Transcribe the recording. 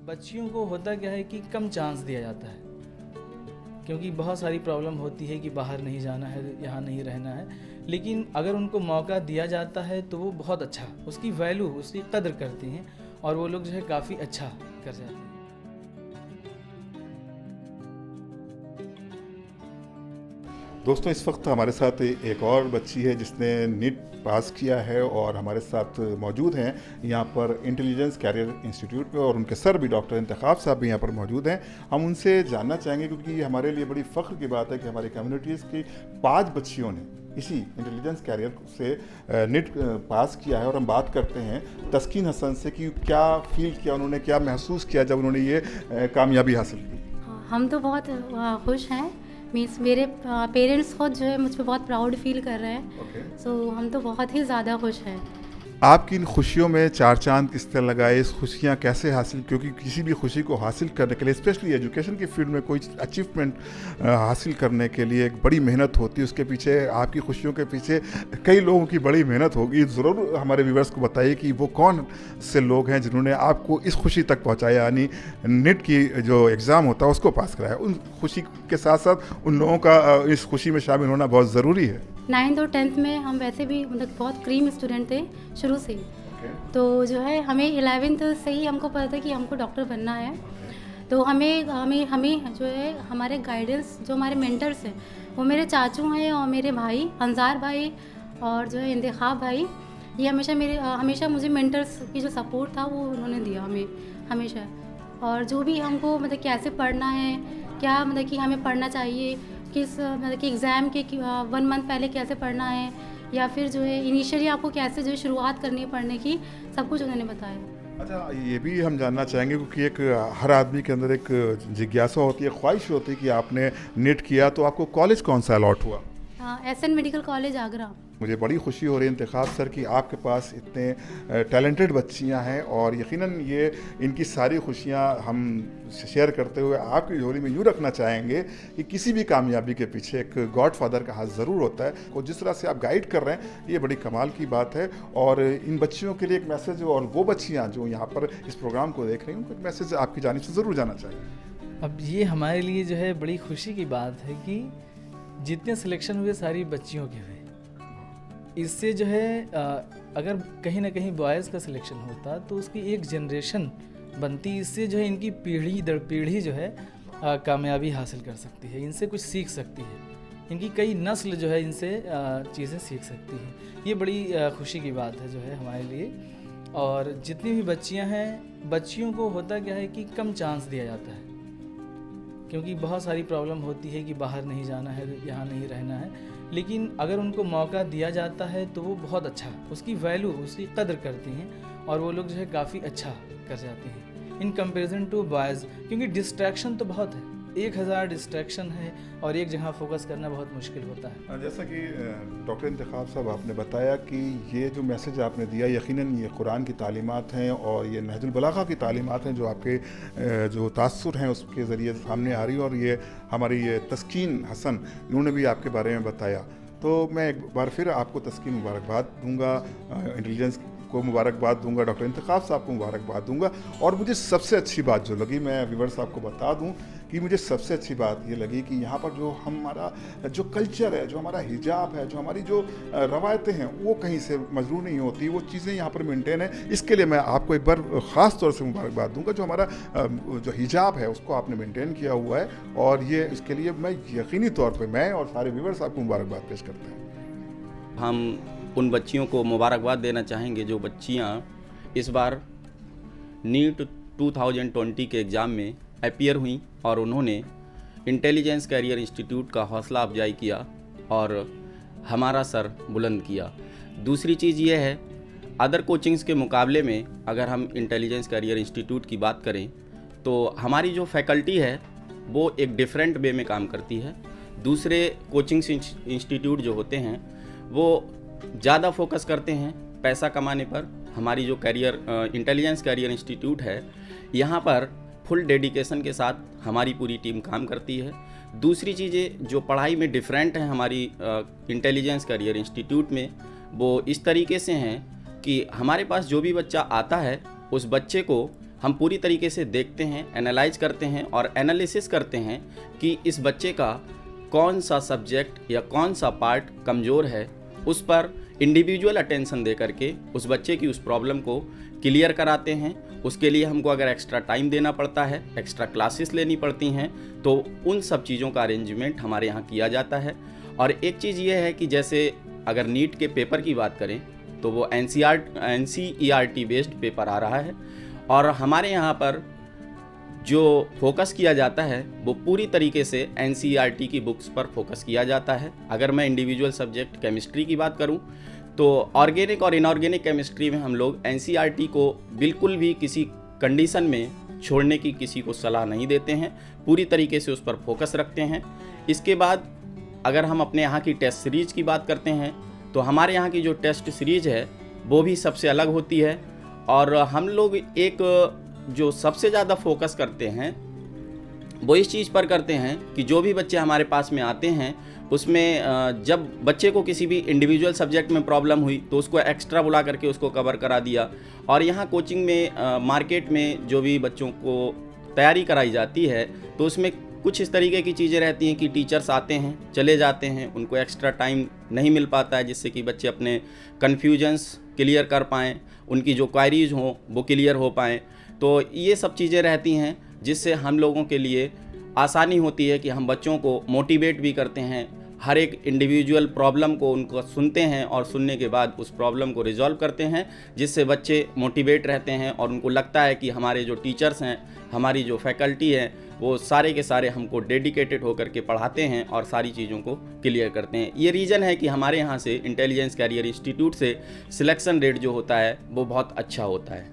बच्चियों को होता क्या है कि कम चांस दिया जाता है, क्योंकि बहुत सारी प्रॉब्लम होती है कि बाहर नहीं जाना है, यहाँ नहीं रहना है। लेकिन अगर उनको मौका दिया जाता है तो वो बहुत अच्छा, उसकी वैल्यू, उसकी कद्र करती हैं और वो लोग जो है काफ़ी अच्छा कर जाते हैं। दोस्तों, इस वक्त हमारे साथ एक और बच्ची है जिसने नीट पास किया है और हमारे साथ मौजूद हैं यहाँ पर इंटेलिजेंस कैरियर इंस्टीट्यूट पे, और उनके सर भी डॉक्टर इंतखाब साहब भी यहाँ पर मौजूद हैं। हम उनसे जानना चाहेंगे, क्योंकि हमारे लिए बड़ी फ़ख्र की बात है कि हमारी कम्युनिटीज़ की 5 बच्चियों ने इसी इंटेलिजेंस कैरियर से नीट पास किया है। और हम बात करते हैं तस्कीन हसन से कि क्या फील किया उन्होंने, क्या महसूस किया जब उन्होंने ये कामयाबी हासिल की। हम तो बहुत खुश हैं। मीन्स मेरे पेरेंट्स खुद जो है मुझ पर बहुत प्राउड फील कर रहे हैं। सो हम तो बहुत ही ज़्यादा खुश हैं। आपकी इन खुशियों में चार चांद किस तरह लगाए, इस खुशियाँ कैसे हासिल, क्योंकि किसी भी खुशी को हासिल करने के लिए, स्पेशली एजुकेशन की फील्ड में कोई अचीवमेंट हासिल करने के लिए एक बड़ी मेहनत होती है। उसके पीछे, आपकी खुशियों के पीछे कई लोगों की बड़ी मेहनत होगी। ज़रूर हमारे व्यूअर्स को बताइए कि वो कौन से लोग हैं जिन्होंने आपको इस खुशी तक पहुँचाया, यानी नीट की जो एग्ज़ाम होता है उसको पास कराया। उन खुशी के साथ साथ उन लोगों का इस खुशी में शामिल होना बहुत ज़रूरी है। 9th और 10th में हम वैसे भी मतलब बहुत क्रीम स्टूडेंट थे शुरू से ही। तो जो है हमें 11th से ही हमको पता था कि हमको डॉक्टर बनना है। तो हमें हमें हमें जो है हमारे गाइडेंस, जो हमारे मेंटर्स हैं, वो मेरे चाचू हैं और मेरे भाई अंजार भाई और जो है इंतखाब भाई। ये हमेशा मुझे मेंटर्स की जो सपोर्ट था वो उन्होंने दिया हमें हमेशा। और जो भी हमको मतलब कैसे पढ़ना है, क्या मतलब कि हमें पढ़ना चाहिए, किस मतलब कि एग्ज़ाम के 1 मंथ पहले कैसे पढ़ना है, या फिर जो है इनिशियली आपको कैसे जो है शुरुआत करनी है पढ़ने की, सब कुछ उन्होंने बताया। अच्छा, ये भी हम जानना चाहेंगे, क्योंकि एक हर आदमी के अंदर एक जिज्ञासा होती है, ख्वाहिश होती है कि आपने नीट किया तो आपको कॉलेज कौन सा अलॉट हुआ? SN medical college Agra. मुझे बड़ी खुशी हो रही है इंतखाब सर कि आपके पास इतने टैलेंटेड बच्चियां हैं, और यकीनन ये इनकी सारी खुशियां हम शेयर करते हुए आपकी झोली में यूँ रखना चाहेंगे कि किसी भी कामयाबी के पीछे एक गॉडफादर का हाथ ज़रूर होता है। और जिस तरह से आप गाइड कर रहे हैं, ये बड़ी कमाल की बात है। और इन बच्चियों के लिए एक मैसेज, और वो बच्चियाँ जो यहाँ पर इस प्रोग्राम को देख रही हैं, उनको एक मैसेज आपकी जानिब से ज़रूर जाना चाहिए। अब ये हमारे लिए जो है बड़ी खुशी की बात है कि जितने सिलेक्शन हुए सारी बच्चियों के हुए। इससे जो है अगर कहीं ना कहीं बॉयज़ का सिलेक्शन होता तो उसकी एक जनरेशन बनती। इससे जो है इनकी पीढ़ी दर पीढ़ी जो है कामयाबी हासिल कर सकती है, इनसे कुछ सीख सकती है, इनकी कई नस्ल जो है इनसे चीज़ें सीख सकती हैं। ये बड़ी खुशी की बात है जो है हमारे लिए। और जितनी भी बच्चियां हैं, बच्चियों को होता क्या है कि कम चांस दिया जाता है, क्योंकि बहुत सारी प्रॉब्लम होती है कि बाहर नहीं जाना है, यहाँ नहीं रहना है। लेकिन अगर उनको मौका दिया जाता है तो वो बहुत अच्छा, उसकी वैल्यू, उसकी कद्र करती हैं और वो लोग जो है काफ़ी अच्छा कर जाते हैं इन कंपैरिजन टू बॉयज़। क्योंकि डिस्ट्रैक्शन तो बहुत है, 1000 डिस्ट्रैक्शन है और एक जगह फोकस करना बहुत मुश्किल होता है। जैसा कि डॉक्टर इंतखाब साहब आपने बताया कि ये जो मैसेज आपने दिया, यकीनन ये कुरान की तालीमात हैं और ये नहजुल बलागा की तालीमात हैं जो आपके जो तासुर हैं उसके ज़रिए सामने आ रही है। और ये हमारी ये तस्कीन हसन, इन्होंने भी आपके बारे में बताया। तो मैं एक बार फिर आपको तस्कीन मुबारकबाद दूंगा, इंटेलिजेंस को मुबारकबाद दूंगा, डॉक्टर इंतखाब साहब को मुबारकबाद दूंगा। और मुझे सबसे अच्छी बात जो लगी, मैं व्यूअर्स साहब को बता दूं कि मुझे सबसे अच्छी बात ये लगी कि यहाँ पर जो हमारा जो कल्चर है, जो हमारा हिजाब है, जो हमारी जो रवायतें हैं, वो कहीं से मजरूह नहीं होती, वो चीज़ें यहाँ पर मेंटेन है। इसके लिए मैं आपको एक बार ख़ास तौर से मुबारकबाद दूंगा। जो हमारा जो हिजाब है उसको आपने मेंटेन किया हुआ है, और ये इसके लिए मैं यकीनी तौर पर मैं और सारे व्यूअर्स साहब को मुबारकबाद पेश करते हैं। हम उन बच्चियों को मुबारकबाद देना चाहेंगे जो बच्चियां इस बार नीट 2020 के एग्ज़ाम में अपीयर हुई और उन्होंने इंटेलिजेंस कैरियर इंस्टीट्यूट का हौसला अफजाई किया और हमारा सर बुलंद किया। दूसरी चीज़ ये है, अदर कोचिंग्स के मुकाबले में अगर हम इंटेलिजेंस कैरियर इंस्टीट्यूट की बात करें तो हमारी जो फैकल्टी है वो एक डिफरेंट वे में काम करती है। दूसरे कोचिंग्स इंस्टीट्यूट जो होते हैं वो ज़्यादा फोकस करते हैं पैसा कमाने पर। हमारी जो इंटेलिजेंस कैरियर इंस्टीट्यूट है, यहाँ पर फुल डेडिकेशन के साथ हमारी पूरी टीम काम करती है। दूसरी चीज़ें जो पढ़ाई में डिफरेंट हैं हमारी इंटेलिजेंस कैरियर इंस्टीट्यूट में, वो इस तरीके से हैं कि हमारे पास जो भी बच्चा आता है उस बच्चे को हम पूरी तरीके से देखते हैं, एनालाइज करते हैं और एनालिसिस करते हैं कि इस बच्चे का कौन सा सब्जेक्ट या कौन सा पार्ट कमज़ोर है, उस पर इंडिविजुअल अटेंशन दे करके उस बच्चे की उस प्रॉब्लम को क्लियर कराते हैं। उसके लिए हमको अगर एक्स्ट्रा टाइम देना पड़ता है, एक्स्ट्रा क्लासेस लेनी पड़ती हैं, तो उन सब चीज़ों का अरेंजमेंट हमारे यहाँ किया जाता है। और एक चीज़ ये है कि जैसे अगर नीट के पेपर की बात करें तो वो NCERT बेस्ड पेपर आ रहा है और हमारे यहाँ पर जो फोकस किया जाता है वो पूरी तरीके से NCERT की बुक्स पर फोकस किया जाता है। अगर मैं इंडिविजुअल सब्जेक्ट केमिस्ट्री की बात करूं तो ऑर्गेनिक और इनऑर्गेनिक केमिस्ट्री में हम लोग NCERT को बिल्कुल भी किसी कंडीशन में छोड़ने की किसी को सलाह नहीं देते हैं, पूरी तरीके से उस पर फोकस रखते हैं। इसके बाद अगर हम अपने यहाँ की टेस्ट सीरीज की बात करते हैं तो हमारे यहाँ की जो टेस्ट सीरीज है वो भी सबसे अलग होती है और हम लोग एक जो सबसे ज़्यादा फोकस करते हैं वो इस चीज़ पर करते हैं कि जो भी बच्चे हमारे पास में आते हैं उसमें जब बच्चे को किसी भी इंडिविजुअल सब्जेक्ट में प्रॉब्लम हुई तो उसको एक्स्ट्रा बुला करके उसको कवर करा दिया। और यहाँ कोचिंग में मार्केट में जो भी बच्चों को तैयारी कराई जाती है तो उसमें कुछ इस तरीके की चीज़ें रहती हैं कि टीचर्स आते हैं चले जाते हैं, उनको एक्स्ट्रा टाइम नहीं मिल पाता है जिससे कि बच्चे अपने कन्फ्यूजन्स क्लियर कर पाएँ, उनकी जो क्वायरीज हों वो क्लियर हो पाएँ। तो ये सब चीज़ें रहती हैं जिससे हम लोगों के लिए आसानी होती है कि हम बच्चों को मोटिवेट भी करते हैं, हर एक इंडिविजुअल प्रॉब्लम को उनको सुनते हैं और सुनने के बाद उस प्रॉब्लम को रिजॉल्व करते हैं, जिससे बच्चे मोटिवेट रहते हैं और उनको लगता है कि हमारे जो टीचर्स हैं, हमारी जो फैकल्टी है वो सारे के सारे हमको डेडिकेटेड होकर के पढ़ाते हैं और सारी चीज़ों को क्लियर करते हैं। ये रीज़न है कि हमारे यहाँ से इंटेलिजेंस कैरियर इंस्टीट्यूट से सिलेक्शन रेट जो होता है वो बहुत अच्छा होता है।